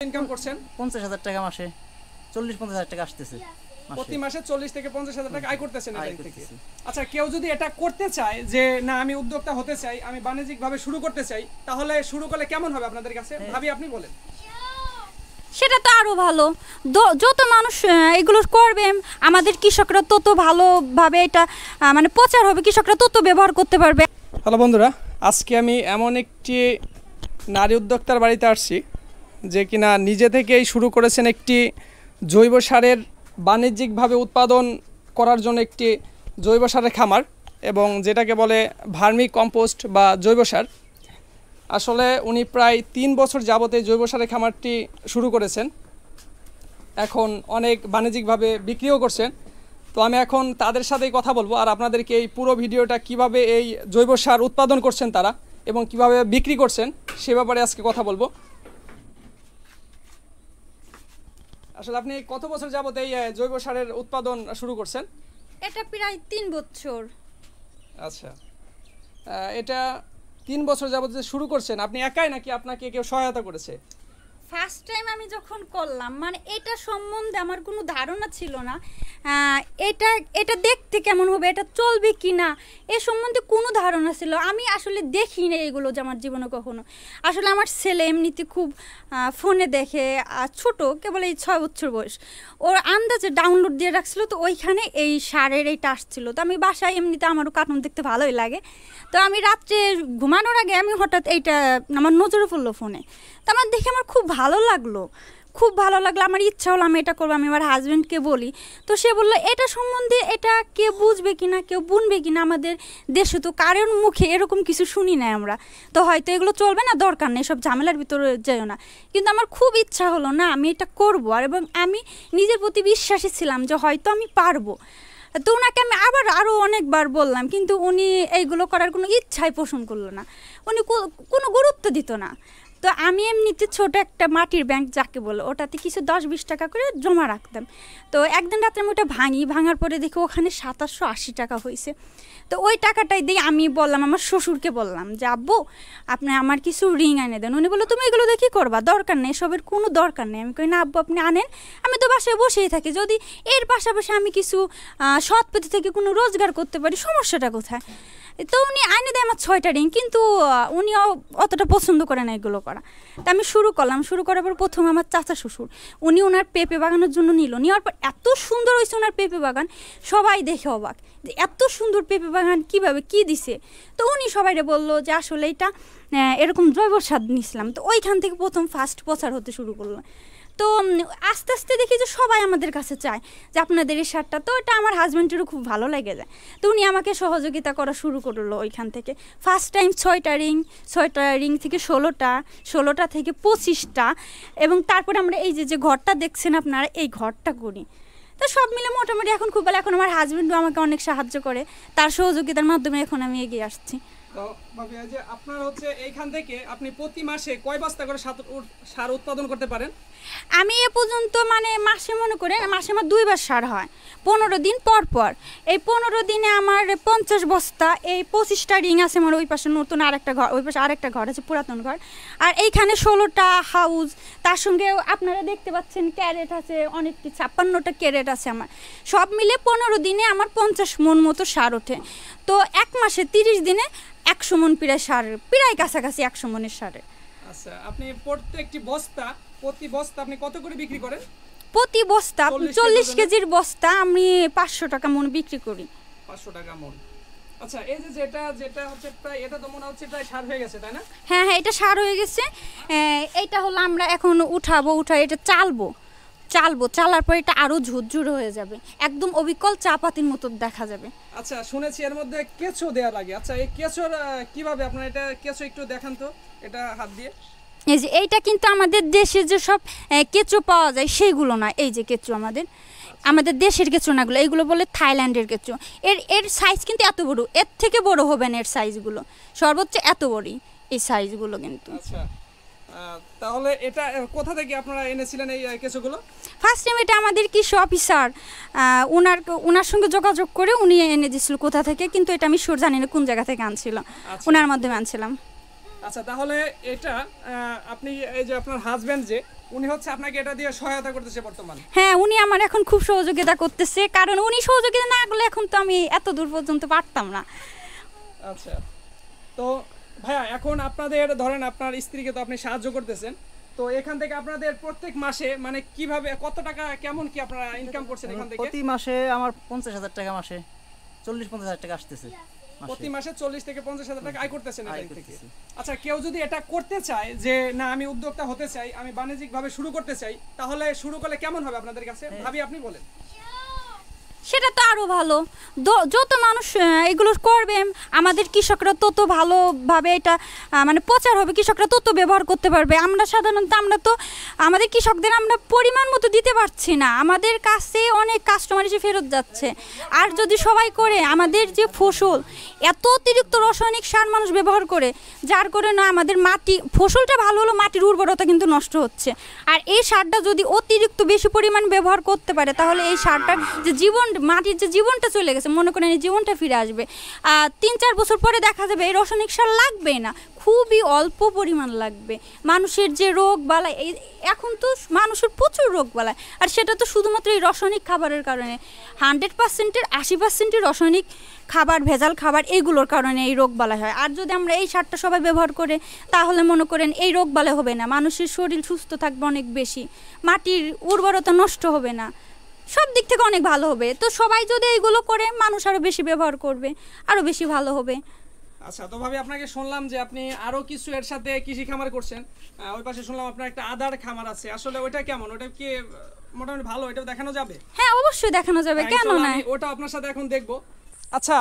Income করছেন 50,000 টাকা মাসে 40-50,000 টাকা আসতেছে প্রতি মাসে 40 থেকে 50,000 টাকা আয় করতেছেন এটা থেকে। আচ্ছা, কেউ যদি এটা করতে চায় যে না আমি উদ্যোক্তা হতে চাই, আমি বাণিজ্যিকভাবে শুরু করতে চাই, তাহলে শুরু করলে কেমন হবে আপনাদের কাছে? ভাবি আপনি বলেন। সেটা তো আরো ভালো, যত মানুষ এগুলো করবে আমাদের কৃষকরা তত ভালোভাবে এটা মানে প্রচার হবে, কৃষকরা তত ব্যবহার করতে পারবে। হ্যালো বন্ধুরা, আজকে আমি এমন একটি নারী উদ্যোক্তার বাড়িতে আসছি যে কিনা নিজে থেকেই শুরু করেছেন একটি জৈব সারের বাণিজ্যিকভাবে উৎপাদন করার জন্য একটি জৈব সারের খামার, এবং যেটাকে বলে ভার্মি কম্পোস্ট বা জৈব সার। আসলে উনি প্রায় 3 বছর যাবত এই জৈব সারের খামারটি শুরু করেছেন, এখন অনেক বাণিজ্যিকভাবে বিক্রিও করছেন। তো আমি এখন তাদের সাথেই কথা বলবো, আর আপনাদেরকে এই পুরো ভিডিওটা কিভাবে এই জৈব সার উৎপাদন করছেন তারা এবং কিভাবে বিক্রি করছেন সে ব্যাপারে আজকে কথা বলবো। আসলে আপনি কত বছর যাবত এই জৈব সারের উৎপাদন শুরু করছেন? এটা প্রায় 3 বছর। আচ্ছা, এটা 3 বছর যাবত যে শুরু করছেন, আপনি একাই নাকি আপনাকে কেউ সহায়তা করেছে? ফার্স্ট টাইম আমি যখন করলাম, মানে এটা সম্বন্ধে আমার কোনো ধারণা ছিল না, এটা দেখতে কেমন হবে, এটা চলবে কি না, এ সম্বন্ধে কোনো ধারণা ছিল। আমি আসলে দেখি না এগুলো যে আমার জীবনে কখনো। আসলে আমার ছেলে এমনিতে খুব ফোনে দেখে, ছোট, কেবল এই 6 বছর বয়স, ওর আন্দাজে ডাউনলোড দিয়ে রাখছিল, তো ওইখানে এই সারের এইটা আসছিল। তো আমি বাসায় এমনিতে আমারও কার্টুন দেখতে ভালোই লাগে, তো আমি রাত্রে ঘুমানোর আগে আমি হঠাৎ এইটা আমার নজরে পড়লো ফোনে, তো আমার দেখে আমার খুব ভালো লাগলো। আমার ইচ্ছা হলো আমি এটা করবো। আমি আমার হাজব্যান্ডকে বলি, তো সে বললো এটা সম্বন্ধে এটা কে বুঝবে কিনা, কেউ বুনবে কিনা, আমাদের দেশে তো কারোর মুখে এরকম কিছু শুনি না আমরা, তো হয়তো এগুলো চলবে না, দরকার নেই, সব ঝামেলার ভিতরে যেও না। কিন্তু আমার খুব ইচ্ছা হলো না আমি এটা করবো, আর এবং আমি নিজের প্রতি বিশ্বাসী ছিলাম যে হয়তো আমি পারবো। তো ওনাকে আমি আরও অনেকবার বললাম, কিন্তু উনি এইগুলো করার কোনো ইচ্ছাই পোষণ করলো না, উনি কোনো গুরুত্ব দিত না। তো আমি এমনিতে ছোট একটা মাটির ব্যাংক যাকে বলো, ওটাতে কিছু 10-20 টাকা করে জমা রাখতাম। তো একদিন রাত্রে আমি ওটা ভাঙার পরে দেখি ওখানে 2780 টাকা হয়েছে। তো ওই টাকাটাই দিয়ে আমি বললাম, আমার শ্বশুরকে বললাম যে আব্বু আপনি আমার কিছু রিং এনে দেন। উনি বললো তুমি এগুলো দিয়ে কী করবা, দরকার নেই, এসবের কোনো দরকার নেই। আমি কই না আব্বু আপনি আনেন, আমি তো বাসায় বসেই থাকি, যদি এর পাশাপাশি আমি কিছু সৎ পথে থেকে কোনো রোজগার করতে পারি, সমস্যাটা কোথায়? তো উনি আইনে দেয় আমার 6টা রিং, কিন্তু উনি অতটা পছন্দ করে না এগুলো করা। তা আমি শুরু করার পর প্রথম আমার চাচা শ্বশুর, উনি ওনার পেঁপে বাগানের জন্য নেওয়ার পর এত সুন্দর হয়েছে ওনার পেঁপে বাগান, সবাই দেখে অবাক যে এত সুন্দর পেঁপে বাগান কীভাবে কী দিছে। তো উনি সবাইরে বললো যে আসলে এটা এরকম জৈব সার নিছিলাম। তো ওইখান থেকে প্রথম ফার্স্ট প্রচার হতে শুরু করলো। তো আস্তে আস্তে দেখি যে সবাই আমাদের কাছে চায় যে আপনাদের এই সারটা, তো এটা আমার হাজব্যান্ডেরও খুব ভালো লেগে যায়। তো উনি আমাকে সহযোগিতা করা শুরু করলো ওইখান থেকে। ফার্স্ট টাইম 6টা রিং থেকে 16টা থেকে 25টা, এবং তারপরে আমরা এই যে ঘরটা দেখছেন আপনারা, এই ঘরটা করি। তো সব মিলে মোটামুটি এখন খুব ভালো। এখন আমার হাজব্যান্ডও আমাকে অনেক সাহায্য করে, তার সহযোগিতার মাধ্যমে এখন আমি এগিয়ে আসছি। তো ভাবি যে আপনার হচ্ছে এইখান থেকে আপনি প্রতি মাসে কয় বস্তা করে সার উৎপাদন করতে পারেন? আমি এ পর্যন্ত মানে মাসে মনে করে মাসে আমার 2বার সার হয়, 15 দিন পর পর। এই 15 দিনে আমার 50 বস্তা, এই 25টা রিং আছে আমার, ওই পাশে নতুন আরেকটা ঘর, ওই পাশে আরেকটা ঘর আছে পুরাতন ঘর, আর এইখানে 16টা হাউস, তার সঙ্গে আপনারা দেখতে পাচ্ছেন ক্যারেট আছে অনেক, 56টা ক্যারেট আছে আমার। সব মিলে 15 দিনে আমার 50 মণ মতো সার ওঠে। তো এক মাসে 30 দিনে 100 মণ প্রায় সার, প্রায় কাছাকাছি 100 মণের সারে। আচ্ছা, আপনি প্রতি বস্তা আপনি কত করে বিক্রি করেন? প্রতি বস্তা 40 কেজির বস্তা আমি 500 টাকা মণ বিক্রি করি। 500 টাকা মণ। আচ্ছা, এই যে যেটা হচ্ছে প্রায়, এটা তো মনে হচ্ছে প্রায় সার হয়ে গেছে, তাই না? হ্যাঁ, এটা সার হয়ে গেছে। এইটা হলো আমরা এখন উঠাই এটা চালার পর এটা আরো ঝুরঝুরে হয়ে যাবে, একদম অবিকল চা পাতির মতো দেখা যাবে। আচ্ছা, শুনেছি এর মধ্যে কেঁচো দেয়া লাগে। আচ্ছা, এই কেঁচোর কিভাবে আপনারা এটা কেঁচো একটু দেখান তো, এটা হাত দিয়ে। এই যে এইটা কিন্তু আমাদের দেশে যে সব কেঁচো পাওয়া যায় সেইগুলো না, এই যে কেঁচো আমাদের দেশের কেঁচো নাগুলো, এইগুলো বলে থাইল্যান্ডের কেঁচো। এর সাইজ কিন্তু এত বড়, এর থেকে বড় হবে না এর সাইজগুলো, সর্বোচ্চ এত বড়ই এই সাইজগুলো কিন্তু। আচ্ছা, তাহলে এটা কোথা থেকে আপনারা এনেছিলেন এই কেঁচোগুলো? ফার্স্ট টাইম এটা আমাদের কৃষি অফিসার ওনার সঙ্গে যোগাযোগ করে উনি এনে দিয়েছিল কোথা থেকে, কিন্তু এটা আমি শিওর জানি না কোন জায়গা থেকে আনছিল, ওনার মাধ্যমে আনছিলাম। আচ্ছা, তাহলে এটা আপনি এই যে আপনার হাজব্যান্ড যে উনি হচ্ছে আপনাকে এটা দিয়ে সহায়তা করতেছে বর্তমানে। হ্যাঁ, উনি আমার এখন খুব সহযোগিতা করতেছে, কারণ উনি সহযোগিতা না করলে এখন তো আমি এত দূর পর্যন্ত পারতাম না। আচ্ছা, তো ভাইয়া এখন আপনাদের ধরেন আপনার স্ত্রীকে তো আপনি সাহায্য করতেছেন, তো এখান থেকে আপনাদের প্রত্যেক মাসে মানে কিভাবে কত টাকা কেমন কি আপনারা ইনকাম করছেন এখান থেকে? প্রতি মাসে আমার 50,000 টাকা, মাসে 40-50,000 টাকা আসতেছে। প্রতি মাসে 40 থেকে 50,000 টাকা আয় করতেছেন আয় এখান থেকে। করতেছি। আচ্ছা, কেউ যদি এটা করতে চায় যে না আমি উদ্যোক্তা হতে চাই, আমি বাণিজ্যিকভাবে শুরু করতে চাই, তাহলে শুরু করলে কেমন হবে আপনাদের কাছে? ভাবি আপনি বলেন। সেটা তো আরও ভালো, যত মানুষ এগুলো করবে আমাদের কৃষকরা তত ভালোভাবে এটা মানে প্রচার হবে, কৃষকরা তত ব্যবহার করতে পারবে। আমরা সাধারণত আমরা তো আমাদের কৃষকদের আমরা পরিমাণ মতো দিতে পারছি না, আমাদের কাছে অনেক কাস্টমার এসে ফেরত যাচ্ছে। আর যদি সবাই করে আমাদের যে ফসল এত অতিরিক্ত রাসায়নিক সার মানুষ ব্যবহার করে, যার করে না আমাদের মাটি ফসলটা ভালো হলো, মাটির উর্বরতা কিন্তু নষ্ট হচ্ছে। আর এই সারটা যদি অতিরিক্ত বেশি পরিমাণ ব্যবহার করতে পারে, তাহলে এই সারটার যে মাটির যে জীবনটা চলে গেছে, মনে করেন এই জীবনটা ফিরে আসবে। 3-4 বছর পরে দেখা যাবে এই রাসায়নিক সার লাগবেই না, খুবই অল্প পরিমাণ লাগবে। মানুষের যে রোগ বালাই, এখন তো মানুষের প্রচুর রোগ বালাই, আর সেটা তো শুধুমাত্র এই রাসায়নিক খাবারের কারণে। 100%-এর 80% রাসায়নিক খাবার, ভেজাল খাবার, এইগুলোর কারণে এই রোগ বালাই হয়। আর যদি আমরা এই সারটা সবাই ব্যবহার করে, তাহলে মনে করেন এই রোগ বালাই হবে না, মানুষের শরীর সুস্থ থাকবে অনেক বেশি, মাটির উর্বরতা নষ্ট হবে না, সব দিক থেকে অনেক ভালো হবে। তো সবাই যদি এইগুলো করে, মানুষ আরও বেশি ব্যবহার করবে, আরও বেশি ভালো হবে। আচ্ছা, তো ভাবি আপনাকে শুনলাম যে আপনি আরো কিছু এর সাথে কৃষি খামার করছেন, ওই পাশে শুনলাম আপনার একটা আদার খামার আছে, আসলে ওইটা কেমন? ওটা কি মোটামুটি ভালো? এটাও দেখানো যাবে? হ্যাঁ, অবশ্যই দেখানো যাবে, কেন না? ওটা আপনার সাথে এখন দেখবো। আচ্ছা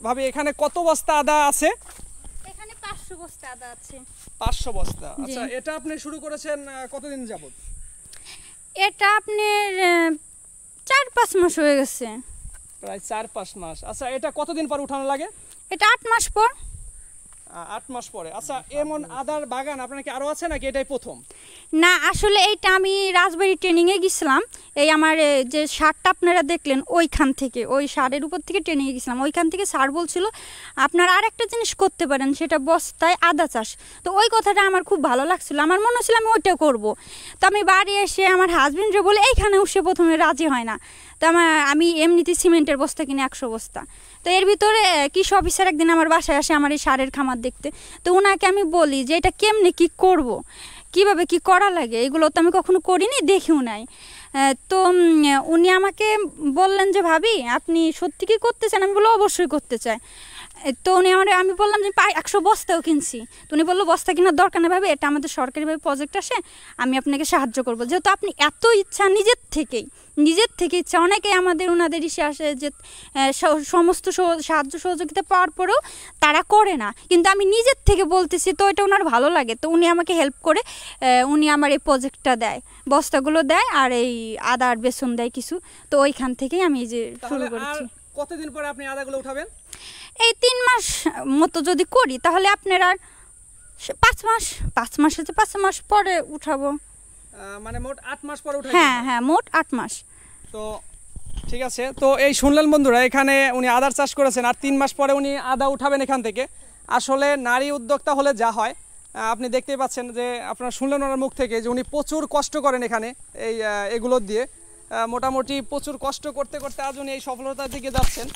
ভাবি, এখানে কত বস্তা আদা আছে? এখানে 500 বস্তা আদা আছে। 500 বস্তা। আচ্ছা, এটা আপনি শুরু করেছেন কতদিন যাবত? এটা আপনার 4-5 মাস হয়ে গেছে। প্রায় 4-5 মাস। আচ্ছা, এটা কতদিন পর উঠানো লাগে? এটা 8 মাস পর। 8 মাস পরে। আচ্ছা, এমন আদার বাগান আপনার কি আরো আছে নাকি এটাই প্রথম? না, আসলে এইটা আমি রাজবাড়ি ট্রেনিংয়ে গেছিলাম, এই আমার যে সারটা আপনারা দেখলেন ওইখান থেকে, ওই সারের উপর থেকে ট্রেনিংয়ে গেছিলাম, ওইখান থেকে স্যার বলছিল আপনার আর একটা জিনিস করতে পারেন, সেটা বস্তায় আদা চাষ। তো ওই কথাটা আমার খুব ভালো লাগছিল, আমার মনে হচ্ছিল আমি ওইটা করবো। তো আমি বাড়ি এসে আমার হাজবেন্ডরে বলে, এইখানেও সে প্রথমে রাজি হয় না। তো আমি এমনিতে সিমেন্টের বস্তা কিনে 100 বস্তা। তো এর ভিতরে কৃষি অফিসার একদিন আমার বাসায় আসে আমার এই সারের খামার দেখতে। তো ওনাকে আমি বলি যে এটা কেমনে কি করব, কিভাবে কি করা লাগে, এগুলো তো আমি কখনো করিনি, দেখিও নাই। তো উনি আমাকে বললেন যে ভাবি আপনি সত্যি কি করতে চান? আমি বললাম অবশ্যই করতে চাই। তো আমি বললাম যে 100 বস্তাও কিনছি। তো উনি বললো বস্তা কেনার দরকার নেই ভাবি, এটা আমাদের সরকারিভাবে প্রজেক্ট আসে, আমি আপনাকে সাহায্য করবো। যেহেতু আপনি এত ইচ্ছা নিজের থেকে ইচ্ছা, অনেকেই ওনাদের ইসে আসে যে সমস্ত সাহায্য সহযোগিতা পাওয়ার পরেও তারা করে না, কিন্তু আমি নিজের থেকে বলতেছি, তো এটা ওনার ভালো লাগে। তো উনি আমাকে হেল্প করে, উনি আমার এই প্রজেক্টটা দেয়, বস্তাগুলো দেয়, আর এই আদা আর বেসন দেয় কিছু। তো ওইখান থেকেই আমি এই যে শুরু করেছি। কতদিন পরে আপনি আদাগুলো উঠাবেন? এই 3 মাস মতো যদি করি, তাহলে আপনার আর 5 মাস পরে উঠাবো। মানে মোট 8 মাস পরে উঠাবেন? হ্যাঁ, মোট 8 মাস। তো ঠিক আছে, তো এই শুনলেন বন্ধুরা, এখানে উনি আদার চাষ করেছেন, আর 3 মাস পরে উনি আদা উঠাবেন এখান থেকে। আসলে নারী উদ্যোক্তা হলে যা হয়, আপনি দেখতেই পাচ্ছেন যে আপনারা শুনলেন ওনার মুখ থেকে যে উনি প্রচুর কষ্ট করেন এখানে এগুলো দিয়ে, মোটামুটি প্রচুর কষ্ট করতে করতে আজ উনি এই সফলতার দিকে যাচ্ছেন।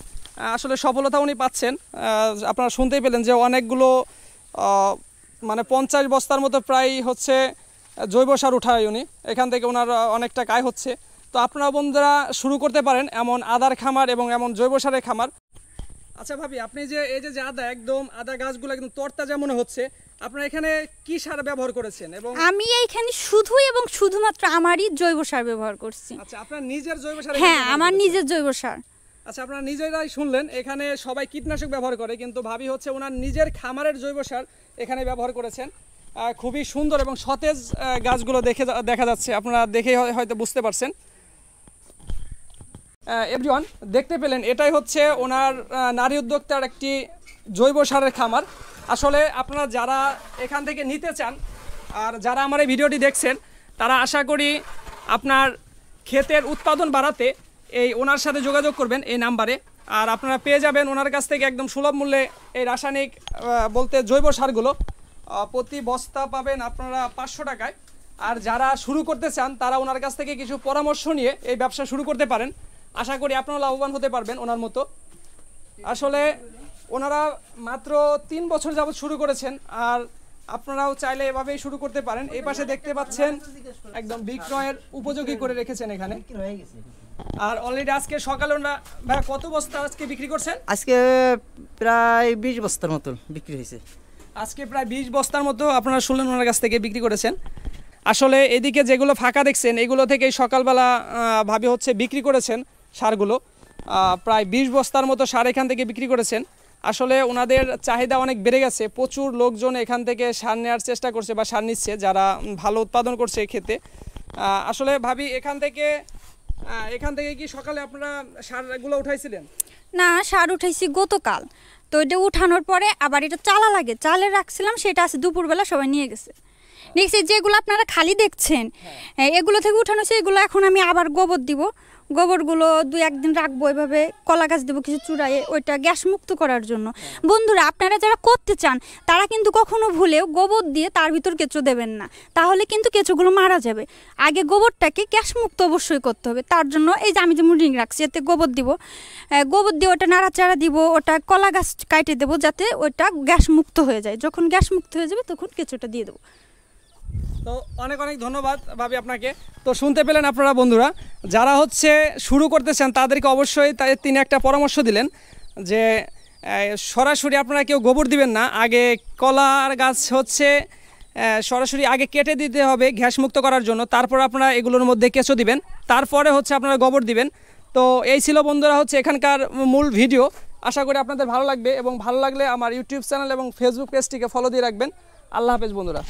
আসলে সফলতা উনি পাচ্ছেন, আপনারা শুনতেই পেলেন যে অনেকগুলো মানে 50 বস্তার মতো প্রায় হচ্ছে জৈব সার উঠায় উনি, এখান থেকে ওনার অনেকটা আয় হচ্ছে। তো আপনারা বন্ধুরা শুরু করতে পারেন এমন আদার খামার এবং এমন জৈব সারের খামার। আচ্ছা ভাবি, আপনি যে এই যে আদা একদম আদা গাছগুলো একদম তরতাজা মনে হচ্ছে, আপনারা এখানে কি সার ব্যবহার করেছেন? এবং আমি এইখানে শুধুমাত্র আমারই জৈব সার ব্যবহার করছি। আচ্ছা, আপনার নিজের জৈব সার? হ্যাঁ, আমার নিজের জৈব সার। আচ্ছা, আপনারা নিজেরাই শুনলেন, এখানে সবাই কীটনাশক ব্যবহার করে, কিন্তু ভাবি হচ্ছে ওনার নিজের খামারের জৈব সার এখানে ব্যবহার করেছেন। খুবই সুন্দর এবং সতেজ গাছগুলো দেখা যাচ্ছে, আপনারা দেখেই হয়তো বুঝতে পারছেন। এভরিওয়ান, দেখতে পেলেন এটাই হচ্ছে ওনার নারী উদ্যোক্তার একটি জৈব সারের খামার। আসলে আপনারা যারা এখান থেকে নিতে চান, আর যারা আমার এই ভিডিওটি দেখছেন, তারা আশা করি আপনার ক্ষেতের উৎপাদন বাড়াতে এই ওনার সাথে যোগাযোগ করবেন এই নাম্বারে, আর আপনারা পেয়ে যাবেন ওনার কাছ থেকে একদম সুলভ মূল্যে এই রাসায়নিক বলতে জৈব সারগুলো। প্রতি বস্তা পাবেন আপনারা 500 টাকায়। আর যারা শুরু করতে চান তারা ওনার কাছ থেকে কিছু পরামর্শ নিয়ে এই ব্যবসা শুরু করতে পারেন। আশা করি আপনারা লাভবান হতে পারবেন ওনার মতো। আসলে ওনারা মাত্র 3 বছর যাবত শুরু করেছেন, আর আপনারাও চাইলে এভাবেই শুরু করতে পারেন। এই পাশে দেখতে পাচ্ছেন একদম বিক্রয়ের উপযোগী করে রেখেছেন এখানে। হয়ে গেছে আর অলরেডি আজকে সকালে ওনারা ভাই কত বস্তা আজকে বিক্রি করছেন? আজকে প্রায় 20 বস্তার মতো বিক্রি হয়েছে। আজকে প্রায় 20 বস্তার মতো আপনারা শুনলেন ওনার কাছ থেকে বিক্রি করেছেন। আসলে এদিকে যেগুলো ফাঁকা দেখছেন এগুলো থেকেই সকালবেলা ভাবে হচ্ছে বিক্রি করেছেন সারগুলো। প্রায় 20 বস্তার মতো সার এখান থেকে বিক্রি করেছেন। আসলে ওনাদের চাহিদা অনেক বেড়ে গেছে, প্রচুর লোকজন এখান থেকে সার নেওয়ার চেষ্টা করছে বা সার নিচ্ছে যারা ভালো উৎপাদন করছে এই ক্ষেত্রে। আসলে ভাবি এখান থেকে কি সকালে আপনারা সারগুলো উঠাইছিলেন? না, সার উঠাইছি গতকাল। তো এটা উঠানোর পরে আবার এটা চালা লাগে, চালে রাখছিলাম, সেটা আছে দুপুরবেলা সবাই নিয়ে গেছে। দেখছি যেগুলো আপনারা খালি দেখছেন এগুলো থেকে উঠানো হয়েছে, এগুলো এখন আমি আবার গোবর দিব। গোবরগুলো 2-1 দিন রাখবো, এভাবে কলা গাছ দেবো কিছু চূড়ায়, ওইটা গ্যাস মুক্ত করার জন্য। বন্ধুরা, আপনারা যারা করতে চান তারা কিন্তু কখনো ভুলেও গোবর দিয়ে তার ভিতর কেঁচো দেবেন না, তাহলে কিন্তু কেঁচোগুলো মারা যাবে। আগে গোবরটাকে গ্যাস মুক্ত অবশ্যই করতে হবে। তার জন্য এই যে আমি যেমন রিং রাখছি, এতে গোবর দিব, গোবর দিয়ে ওটা নাড়াচাড়া দিব, ওটা কলা গাছ কাটে দেবো যাতে ওইটা গ্যাস মুক্ত হয়ে যায়। যখন গ্যাস মুক্ত হয়ে যাবে তখন কেঁচোটা দিয়ে দেবো। তো অনেক অনেক ধন্যবাদ ভাবি আপনাকে। তো শুনতে পেলেন আপনারা বন্ধুরা, যারা হচ্ছে শুরু করতে চান তাদেরকে অবশ্যই তিনি একটা পরামর্শ দিলেন যে সরাসরি আপনারা কেউ গোবর দিবেন না, আগে কলার গাছ হচ্ছে সরাসরি আগে কেটে দিতে হবে গ্যাস মুক্ত করার জন্য, তারপর আপনারা এগুলোর মধ্যে কেঁচো দিবেন, তারপরে হচ্ছে আপনারা গোবর দিবেন। তো এই ছিল বন্ধুরা হচ্ছে এখানকার মূল ভিডিও। আশা করি আপনাদের ভালো লাগবে, এবং ভালো লাগলে আমার ইউটিউব চ্যানেল এবং ফেসবুক পেজটিকে ফলো দিয়ে রাখবেন। আল্লাহ হাফেজ বন্ধুরা।